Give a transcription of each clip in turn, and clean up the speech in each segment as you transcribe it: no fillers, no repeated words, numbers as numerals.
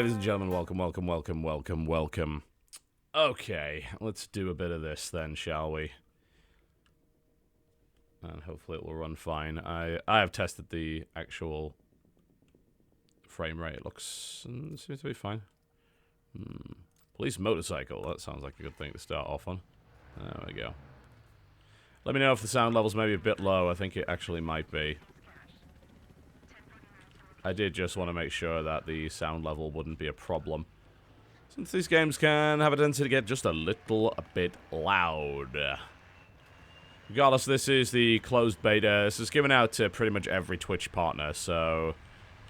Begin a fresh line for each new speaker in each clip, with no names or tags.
ladies and gentlemen, welcome. Okay, let's do a bit of this then, shall we? And hopefully it will run fine. I have tested the actual frame rate. It seems to be fine. Police motorcycle. That sounds like a good thing to start off on. There we go. Let me know if the sound level's maybe a bit low. I think it actually might be. I did just want to make sure that the sound level wouldn't be a problem, since these games can have a tendency to get just a bit loud. Regardless, this is the closed beta. This is given out to pretty much every Twitch partner, so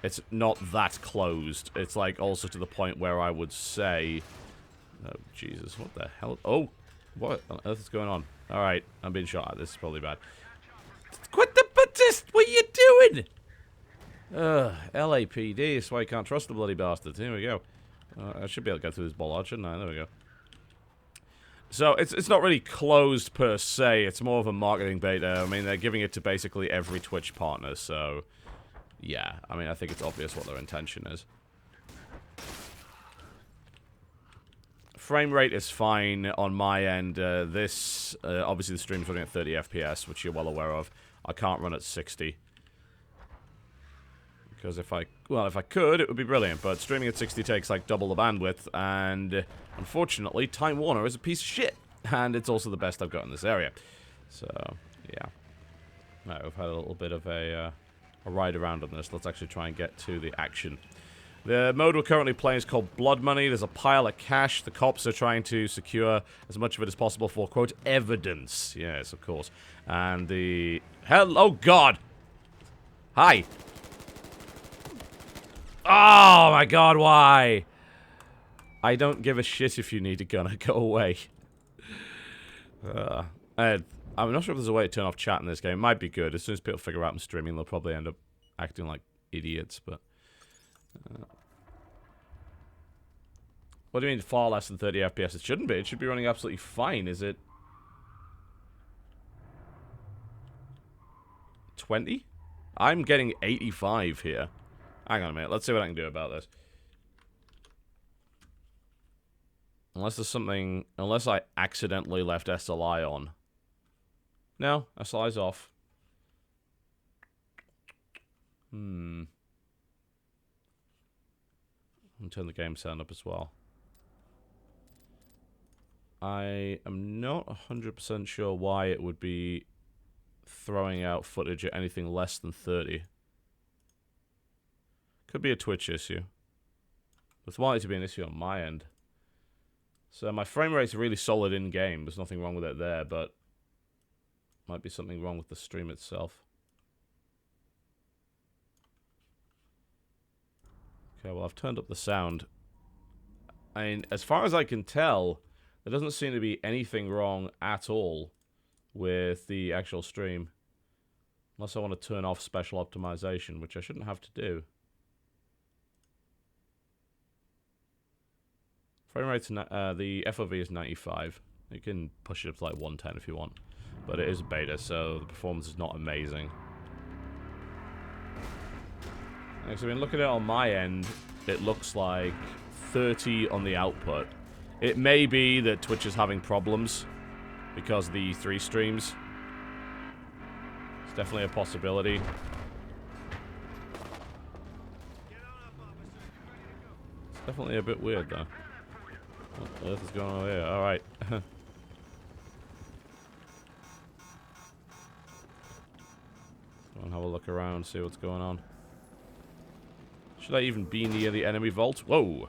It's not that closed. It's like also to the point where I would say... Oh, Jesus, what the hell? Oh, what on earth is going on? Alright, I'm being shot at. This is probably bad. Quit the Batist! What are you doing? LAPD, that's why you can't trust the bloody bastards. Here we go. I should be able to get through this bollard, shouldn't I? There we go. So, it's not really closed per se. It's more of a marketing beta. I mean, they're giving it to basically every Twitch partner, so... Yeah, I mean, I think it's obvious what their intention is. Frame rate is fine on my end. Obviously the stream's running at 30 FPS, which you're well aware of. I can't run at 60. Because if I could, it would be brilliant. But streaming at 60 takes like double the bandwidth, and unfortunately, Time Warner is a piece of shit. And it's also the best I've got in this area. So, yeah. Right, we've had a little bit of a ride around on this. Let's actually try and get to the action. The mode we're currently playing is called Blood Money. There's a pile of cash. The cops are trying to secure as much of it as possible for, quote, evidence. Yes, of course. And the... Hell... Oh, God! Hi! Oh, my God, why? I don't give a shit if you need a gunner. Go away. I'm not sure if there's a way to turn off chat in this game. It might be good. As soon as people figure out I'm streaming, they'll probably end up acting like idiots, but... What do you mean far less than 30 FPS? It shouldn't be. It should be running absolutely fine. Is it... 20? I'm getting 85 here. Hang on a minute. Let's see what I can do about this. Unless there's something... Unless I accidentally left SLI on. No, SLI's off. And turn the game sound up as well. I am not 100% sure why it would be throwing out footage at anything less than 30. Could be a Twitch issue. It's likely to be an issue on my end. So my frame rate's really solid in-game. There's nothing wrong with it there, but might be something wrong with the stream itself. Okay, well, I've turned up the sound. I mean, as far as I can tell, there doesn't seem to be anything wrong at all with the actual stream. Unless I want to turn off special optimization, which I shouldn't have to do. Frame rate's... the FOV is 95. You can push it up to like 110 if you want. But it is beta, so the performance is not amazing. So, I mean, looking at it on my end, it looks like 30 on the output. It may be that Twitch is having problems because of the 3 streams. It's definitely a possibility. It's definitely a bit weird, though. What on earth is going on here? Alright. Go and have a look around, see what's going on. Should I even be near the enemy vault? Whoa!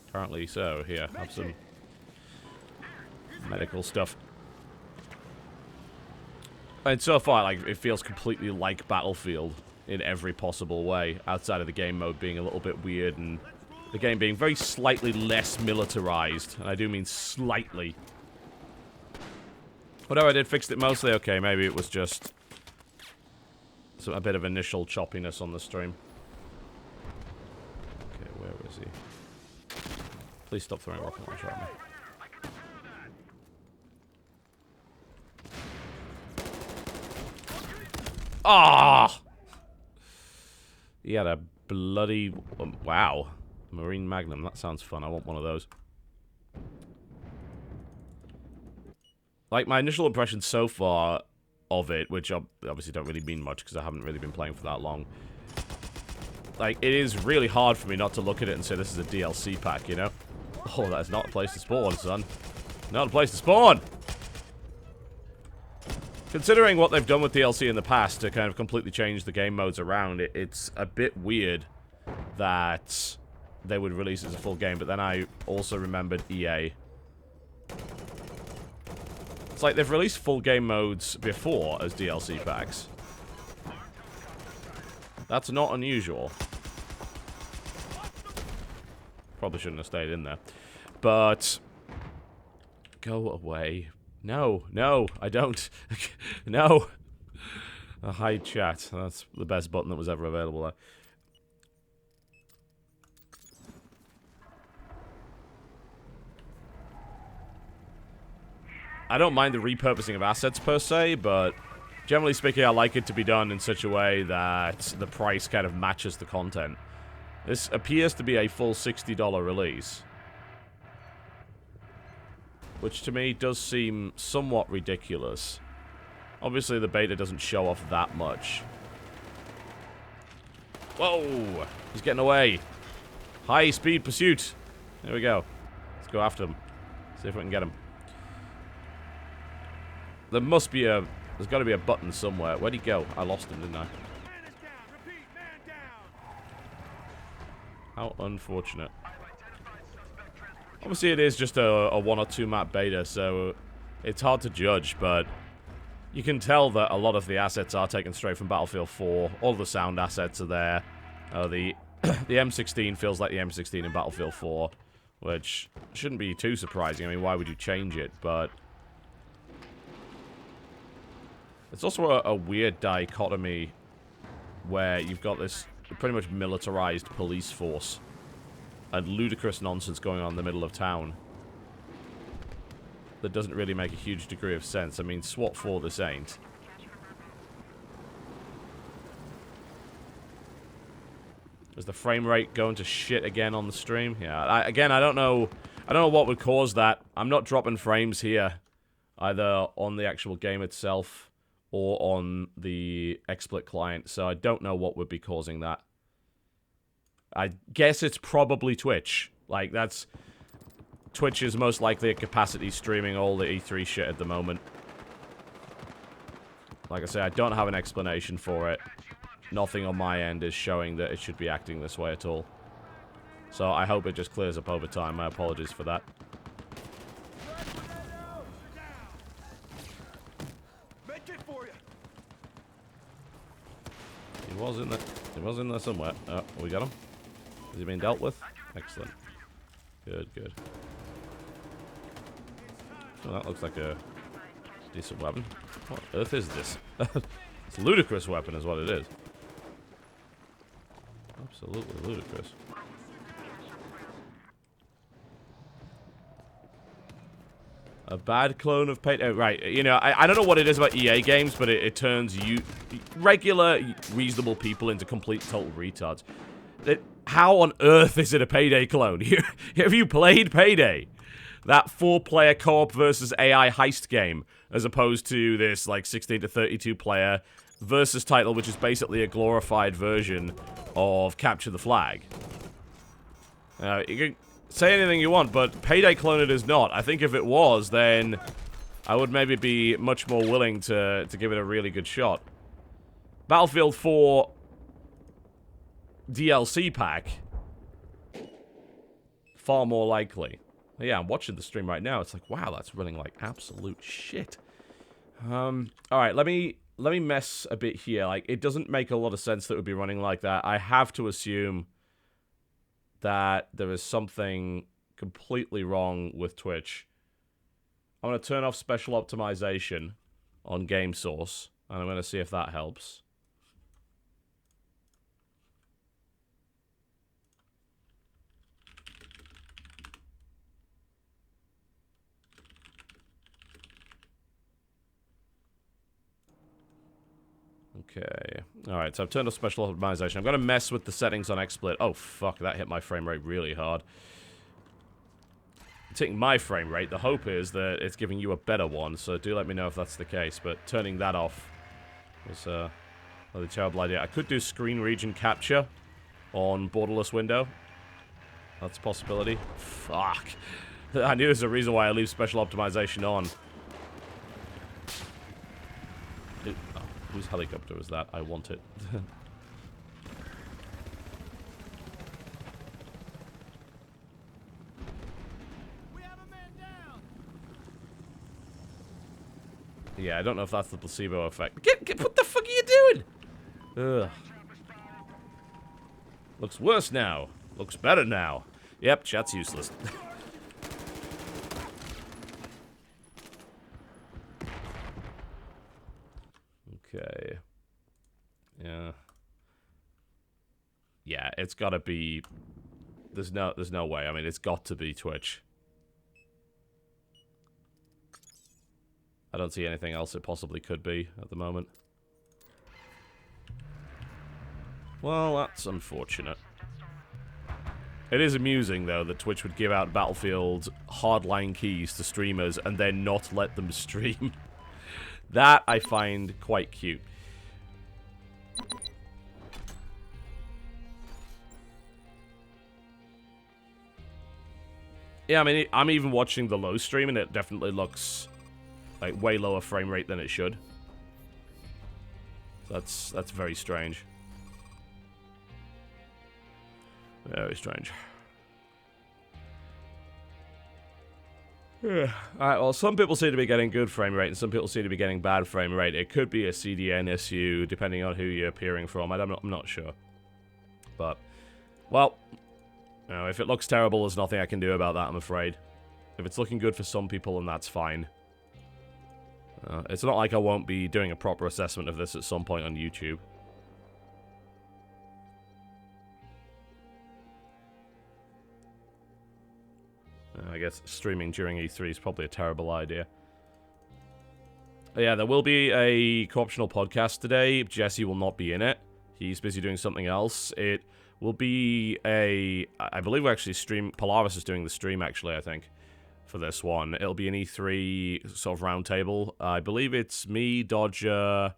Apparently so. Here, have some medical stuff. And so far, like, it feels completely like Battlefield in every possible way, outside of the game mode being a little bit weird and the game being very slightly less militarized. And I do mean slightly. Whatever I did fixed it mostly. Okay, maybe it was just a bit of initial choppiness on the stream. Okay, where is he? Please stop throwing rocket launcher at me. Ah! He had a bloody... wow. Marine Magnum. That sounds fun. I want one of those. Like, my initial impression so far of it, which obviously don't really mean much because I haven't really been playing for that long. Like, it is really hard for me not to look at it and say this is a DLC pack, you know? Oh, that is not a place to spawn, son. Not a place to spawn! Considering what they've done with DLC in the past to kind of completely change the game modes around, it's a bit weird that they would release it as a full game, but then I also remembered EA. It's like they've released full game modes before as DLC packs. That's not unusual. Probably shouldn't have stayed in there. But... Go away. No, no, I don't. No. Hide chat. That's the best button that was ever available there. I don't mind the repurposing of assets per se, but generally speaking, I like it to be done in such a way that the price kind of matches the content. This appears to be a full $60 release, which to me does seem somewhat ridiculous. Obviously, the beta doesn't show off that much. Whoa! He's getting away. High-speed pursuit. There we go. Let's go after him. See if we can get him. There must be a... There's got to be a button somewhere. Where'd he go? I lost him, didn't I? How unfortunate. Obviously, it is just a 1 or 2 map beta, so it's hard to judge, but you can tell that a lot of the assets are taken straight from Battlefield 4. All the sound assets are there. The M16 feels like the M16 in Battlefield 4, which shouldn't be too surprising. I mean, why would you change it? But it's also a weird dichotomy where you've got this pretty much militarized police force and ludicrous nonsense going on in the middle of town that doesn't really make a huge degree of sense. I mean, SWAT 4 this ain't. Is the frame rate going to shit again on the stream? Yeah, again, I don't know what would cause that. I'm not dropping frames here, either on the actual game itself or on the XSplit client, so I don't know what would be causing that. I guess it's probably Twitch. Like, that's... Twitch is most likely at capacity streaming all the E3 shit at the moment. Like I say, I don't have an explanation for it. Nothing on my end is showing that it should be acting this way at all. So I hope it just clears up over time. My apologies for that. He was in there. He was in there somewhere. Oh, we got him. Is he being dealt with? Excellent. Good, good. Well, that looks like a decent weapon. What on earth is this? It's a ludicrous weapon is what it is. Absolutely ludicrous. A bad clone of Payday. Right, you know, I don't know what it is about EA games, but it turns regular, reasonable people into complete total retards. How on earth is it a Payday clone? Have you played Payday? That 4-player co-op versus AI heist game, as opposed to this, like, 16 to 32 player versus title, which is basically a glorified version of Capture the Flag. You can say anything you want, but Payday clone it is not. I think if it was, then I would maybe be much more willing to give it a really good shot. Battlefield 4 DLC pack, far more likely. Yeah, I'm watching the stream right now. It's like, wow, that's running like absolute shit. Alright, let me mess a bit here. Like, it doesn't make a lot of sense that it would be running like that. I have to assume that there is something completely wrong with Twitch. I'm going to turn off special optimization on Game Source, and I'm going to see if that helps. Okay. Alright, so I've turned off special optimization. I'm going to mess with the settings on XSplit. Oh, fuck, that hit my frame rate really hard. It's hitting my frame rate. The hope is that it's giving you a better one, so do let me know if that's the case. But turning that off was a really terrible idea. I could do screen region capture on borderless window. That's a possibility. Fuck. I knew there's a reason why I leave special optimization on. Whose helicopter was that? I want it. We have a man down. Yeah, I don't know if that's the placebo effect. Get what the fuck are you doing? Ugh. Looks worse now. Looks better now. Yep, chat's useless. Okay. Yeah. Yeah, it's gotta be... There's no way. I mean, it's got to be Twitch. I don't see anything else it possibly could be at the moment. Well, that's unfortunate. It is amusing, though, that Twitch would give out Battlefield hardline keys to streamers and then not let them stream. That I find quite cute. Yeah, I mean, I'm even watching the low stream, and it definitely looks like way lower frame rate than it should. That's very strange. Very strange. Alright, well, some people seem to be getting good frame rate, and some people seem to be getting bad frame rate. It could be a CDN issue, depending on who you're peering from. I'm not sure. But, well, you know, if it looks terrible, there's nothing I can do about that, I'm afraid. If it's looking good for some people, then that's fine. It's not like I won't be doing a proper assessment of this at some point on YouTube. I guess streaming during E3 is probably a terrible idea. Yeah, there will be a co-optional podcast today. Jesse will not be in it. He's busy doing something else. It will be a... I believe we actually stream... Polaris is doing the stream, actually, I think, for this one. It'll be an E3 sort of roundtable. I believe it's me, Dodger,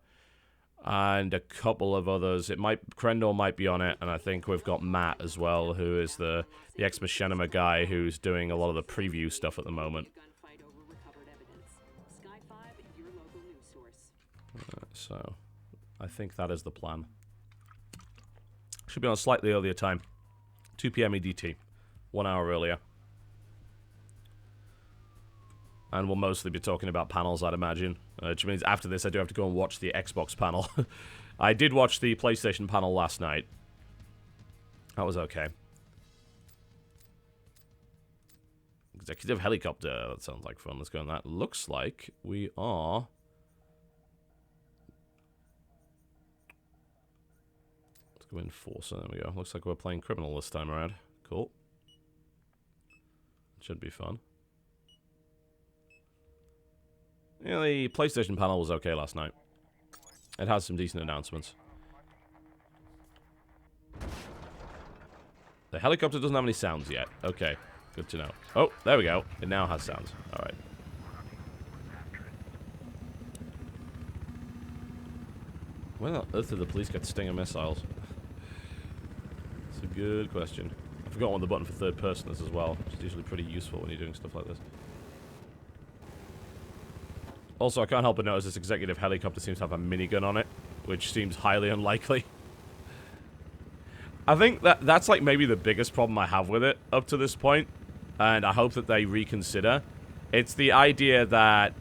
and a couple of others. It might... Krendor might be on it, and I think we've got Matt as well, who is the ex-Machinima guy who's doing a lot of the preview stuff at the moment. So, I think that is the plan. Should be on a slightly earlier time. 2 PM EDT. 1 hour earlier. And we'll mostly be talking about panels, I'd imagine. Which means after this, I do have to go and watch the Xbox panel. I did watch the PlayStation panel last night. That was okay. Executive helicopter. That sounds like fun. Let's go on that. Looks like we are... Let's go Enforcer. There we go. Looks like we're playing Criminal this time around. Cool. Should be fun. Yeah, the PlayStation panel was okay last night. It has some decent announcements. The helicopter doesn't have any sounds yet. Okay, good to know. Oh, there we go. It now has sounds. Alright. Where on earth did the police get Stinger missiles? It's a good question. I forgot what the button for third person is as well, which is usually pretty useful when you're doing stuff like this. Also, I can't help but notice this executive helicopter seems to have a minigun on it, which seems highly unlikely. I think that's like maybe the biggest problem I have with it up to this point, and I hope that they reconsider. It's the idea that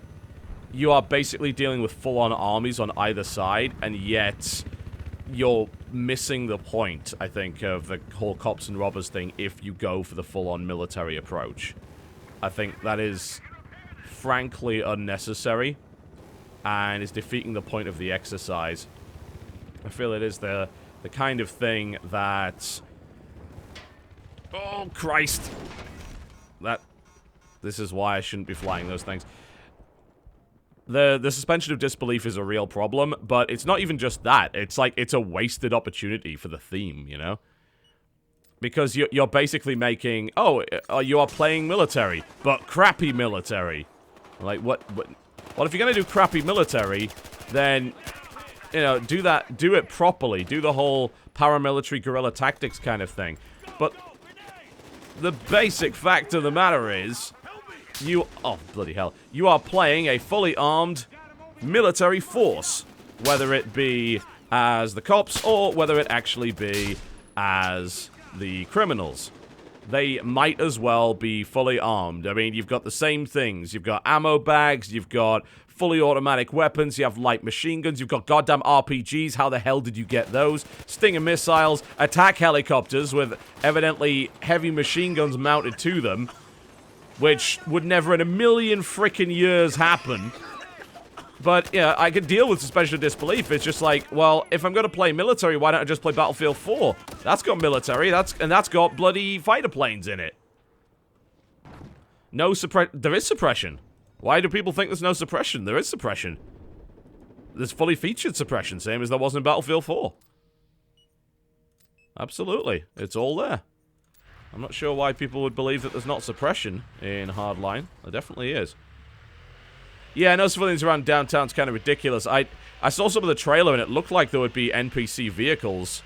you are basically dealing with full-on armies on either side, and yet you're missing the point, I think, of the whole cops and robbers thing if you go for the full-on military approach. I think that is frankly unnecessary and is defeating the point of the exercise. I feel it is the kind of thing that... Oh, Christ! This is why I shouldn't be flying those things. The suspension of disbelief is a real problem, but it's not even just that. It's like, it's a wasted opportunity for the theme, you know? Because you're basically making... Oh, you are playing military, but crappy military. Like, what if you're gonna do crappy military, then, you know, do it properly. Do the whole paramilitary guerrilla tactics kind of thing. But the basic fact of the matter is, oh, bloody hell. You are playing a fully armed military force. Whether it be as the cops, or whether it actually be as the criminals. They might as well be fully armed. I mean, you've got the same things. You've got ammo bags, you've got fully automatic weapons, you have light machine guns, you've got goddamn RPGs, how the hell did you get those? Stinger missiles, attack helicopters with evidently heavy machine guns mounted to them, which would never in a million frickin' years happen. But, yeah, I could deal with suspension of disbelief. It's just like, well, if I'm going to play military, why don't I just play Battlefield 4? That's got military, and that's got bloody fighter planes in it. No there is suppression. Why do people think there's no suppression? There is suppression. There's fully featured suppression, same as there was in Battlefield 4. Absolutely. It's all there. I'm not sure why people would believe that there's not suppression in Hardline. There definitely is. Yeah, no civilians around downtown's kind of ridiculous. I saw some of the trailer and it looked like there would be NPC vehicles.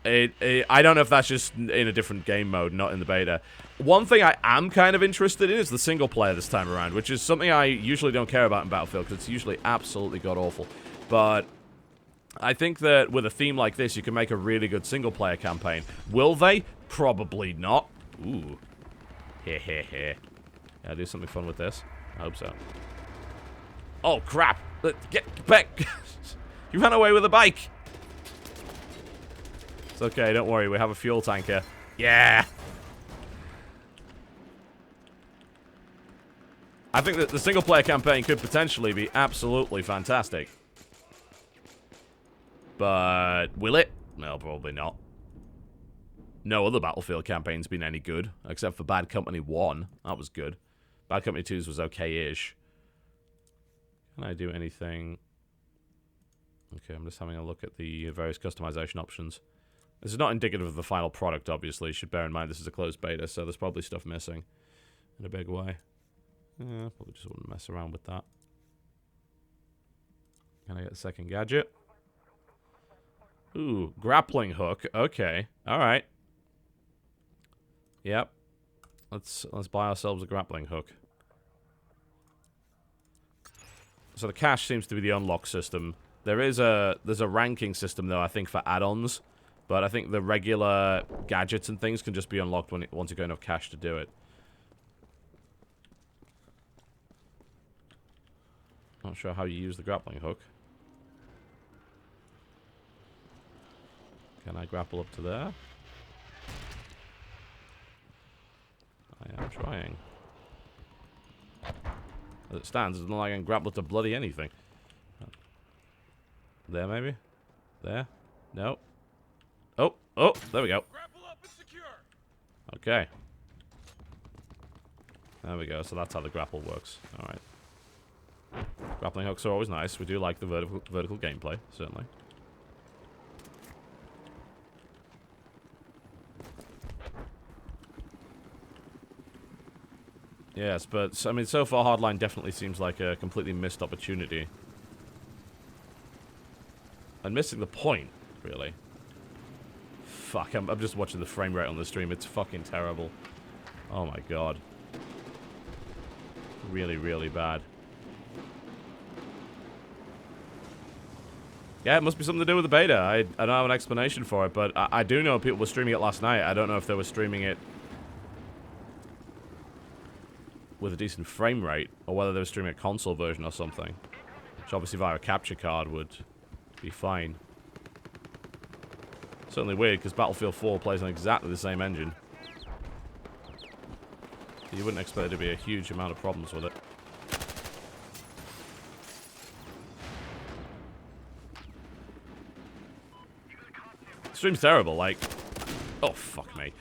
I don't know if that's just in a different game mode, not in the beta. One thing I am kind of interested in is the single player this time around, which is something I usually don't care about in Battlefield, because it's usually absolutely god-awful. But I think that with a theme like this, you can make a really good single player campaign. Will they? Probably not. Ooh. Heh. Yeah, do something fun with this. I hope so. Oh, crap. Get back. You ran away with a bike. It's okay, don't worry. We have a fuel tanker. Yeah. I think that the single-player campaign could potentially be absolutely fantastic. But will it? No, probably not. No other Battlefield campaign's been any good, except for Bad Company 1. That was good. Bad Company 2's was okay-ish. Can I do anything? Okay, I'm just having a look at the various customization options. This is not indicative of the final product, obviously. You should bear in mind this is a closed beta, so there's probably stuff missing in a big way. Yeah, probably just wouldn't mess around with that. Can I get a second gadget? Ooh, grappling hook. Okay, alright. Yep. Let's buy ourselves a grappling hook. So the cache seems to be the unlock system. There's a ranking system though, I think, for add-ons, but I think the regular gadgets and things can just be unlocked once you get enough cash to do it. Not sure how you use the grappling hook. Can I grapple up to there? I am trying. As it stands, it's not like I can grapple to bloody anything. There, maybe? There? No. Oh, there we go. Okay. There we go, so that's how the grapple works. Alright. Grappling hooks are always nice. We do like the vertical gameplay, certainly. Yes, but, I mean, so far Hardline definitely seems like a completely missed opportunity. And missing the point, really. Fuck, I'm just watching the frame rate on the stream. It's fucking terrible. Oh my god. Really, really bad. Yeah, it must be something to do with the beta. I don't have an explanation for it, but I do know people were streaming it last night. I don't know if they were streaming it with a decent frame rate, or whether they were streaming a console version or something. Which obviously via a capture card would be fine. Certainly weird, because Battlefield 4 plays on exactly the same engine. So you wouldn't expect there to be a huge amount of problems with it. The stream's terrible, like... Oh, fuck me.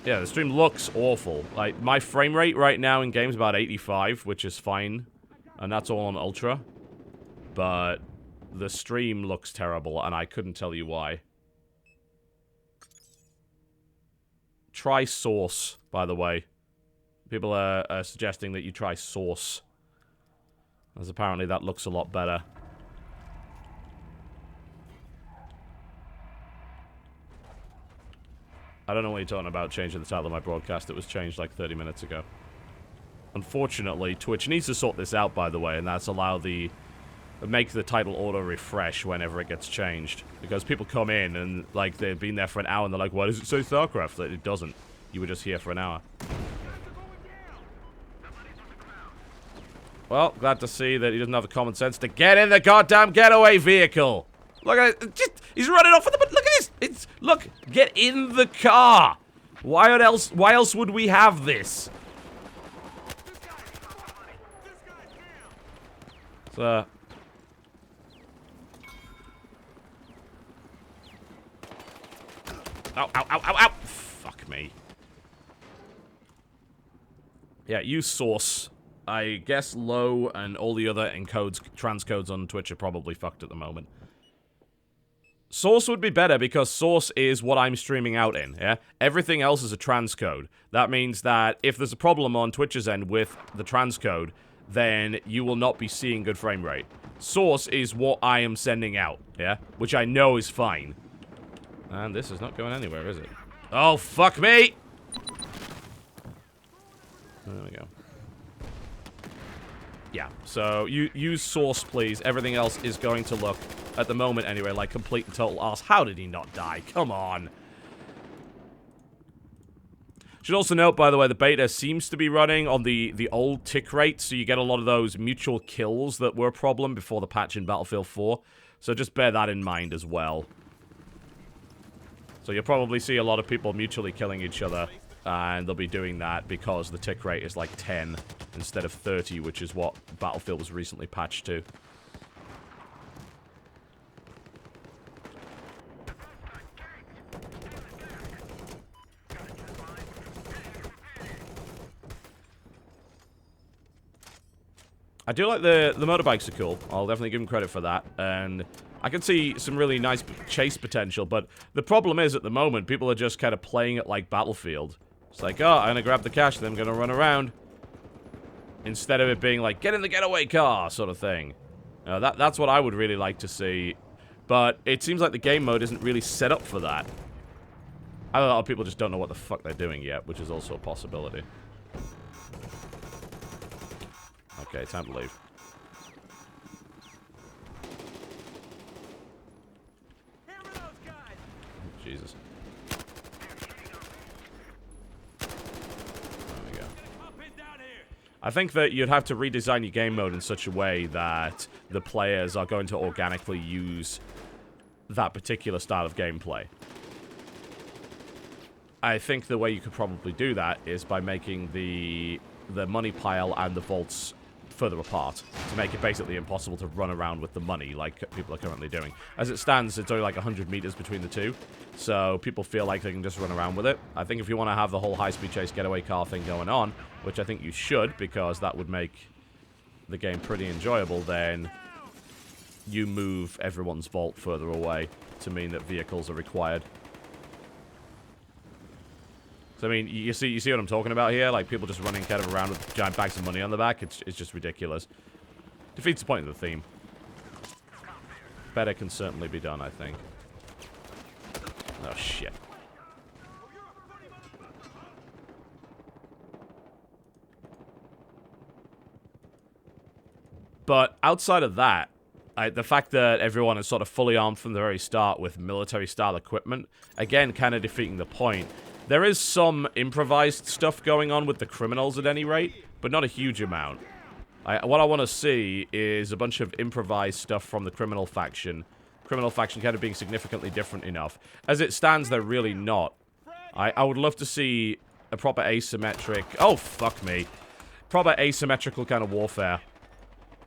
Yeah, the stream looks awful. Like, my frame rate right now in game's about 85, which is fine. And that's all on Ultra. But the stream looks terrible, and I couldn't tell you why. Try Source, by the way. People are suggesting that you try Source, as apparently that looks a lot better. I don't know what you're talking about changing the title of my broadcast. It was changed like 30 minutes ago. Unfortunately, Twitch needs to sort this out, by the way, and that's make the title auto refresh whenever it gets changed. Because people come in and, like, they've been there for an hour and they're like, why does it say StarCraft? Like, it doesn't. You were just here for an hour. Well, glad to see that he doesn't have the common sense to get in the goddamn getaway vehicle. Look at it. Just, he's running off with the... Look at this. Look, get in the car. Why else would we have this? So... Ow, ow, ow, ow, ow. Fuck me. Yeah, use source. I guess low and all the other encodes, transcodes on Twitch are probably fucked at the moment. Source would be better because source is what I'm streaming out in, yeah? Everything else is a transcode. That means that if there's a problem on Twitch's end with the transcode, then you will not be seeing good frame rate. Source is what I am sending out, yeah? Which I know is fine. And this is not going anywhere, is it? Oh, fuck me! There we go. Yeah, so you use source, please. Everything else is going to look, at the moment anyway, like complete and total arse. How did he not die? Come on. Should also note, by the way, the beta seems to be running on the old tick rate, so you get a lot of those mutual kills that were a problem before the patch in Battlefield 4. So just bear that in mind as well. So you'll probably see a lot of people mutually killing each other, and they'll be doing that because the tick rate is like 10 instead of 30, which is what Battlefield was recently patched to. I do like the motorbikes are cool. I'll definitely give them credit for that, and I can see some really nice chase potential, but the problem is, at the moment, people are just kind of playing it like Battlefield. It's like, oh, I'm gonna grab the cash, then I'm gonna run around. Instead of it being like, get in the getaway car, sort of thing. That's what I would really like to see, but it seems like the game mode isn't really set up for that. A lot of people just don't know what the fuck they're doing yet, which is also a possibility. Okay, time to leave. Jesus. There we go. I think that you'd have to redesign your game mode in such a way that the players are going to organically use that particular style of gameplay. I think the way you could probably do that is by making the money pile and the vaults further apart to make it basically impossible to run around with the money like people are currently doing. As it stands, it's only like 100 meters between the two, so people feel like they can just run around with it. I think if you want to have the whole high-speed chase getaway car thing going on, which I think you should because that would make the game pretty enjoyable, then you move everyone's vault further away to mean that vehicles are required. So, I mean, you see what I'm talking about here? Like, people just running kind of around with giant bags of money on the back. It's just ridiculous. Defeats the point of the theme. Better can certainly be done, I think. Oh, shit. But outside of that, the fact that everyone is sort of fully armed from the very start with military-style equipment, again, kind of defeating the point. There is some improvised stuff going on with the criminals at any rate, but not a huge amount. What I want to see is a bunch of improvised stuff from the criminal faction. Criminal faction kind of being significantly different enough. As it stands, they're really not. I would love to see a proper asymmetric... Oh, fuck me. Proper asymmetrical kind of warfare.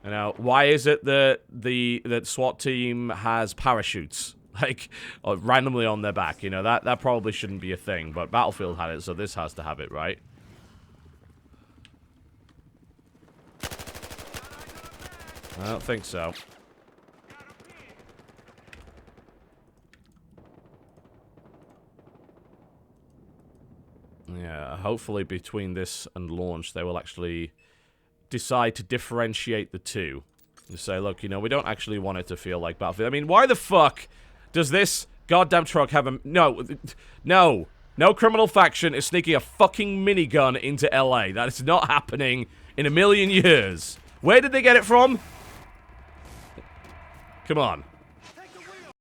You know, why is it that the SWAT team has parachutes? Like, randomly on their back, you know, that probably shouldn't be a thing, but Battlefield had it, so this has to have it, right? I don't think so. Yeah, hopefully between this and launch, they will actually decide to differentiate the two. Just say, look, you know, we don't actually want it to feel like Battlefield. I mean, why the fuck does this goddamn truck have a... No criminal faction is sneaking a fucking minigun into LA. That is not happening in a million years. Where did they get it from? Come on.